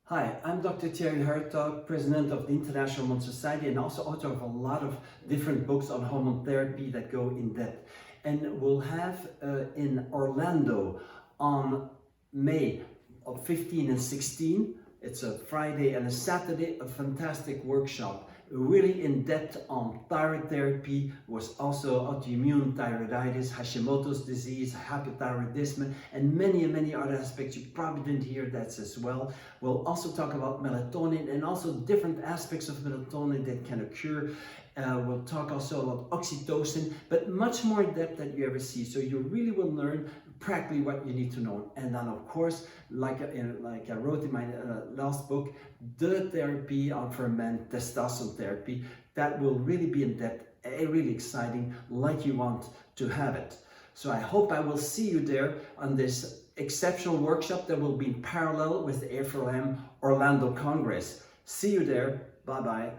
Hi, I'm Dr. Thierry Hertoghe, President of the International Hormone Society and also author of a lot of different books on hormone therapy that go in depth. And we'll have in Orlando on May 15 and 16, it's a Friday and a Saturday, a fantastic workshop, really in depth on thyroid therapy, was also autoimmune thyroiditis, Hashimoto's disease, hypothyroidism, and many other aspects. You probably didn't hear that as well. We'll also talk about melatonin and also different aspects of melatonin that can occur. We'll talk also about oxytocin, but much more in depth than you ever see. So you really will learn practically what you need to know. And then of course, like I wrote in my last book, the therapy for men, testosterone therapy, that will really be in depth, really exciting, like you want to have it. So I hope I will see you there on this exceptional workshop that will be in parallel with the A4M Orlando Congress. See you there. Bye-bye.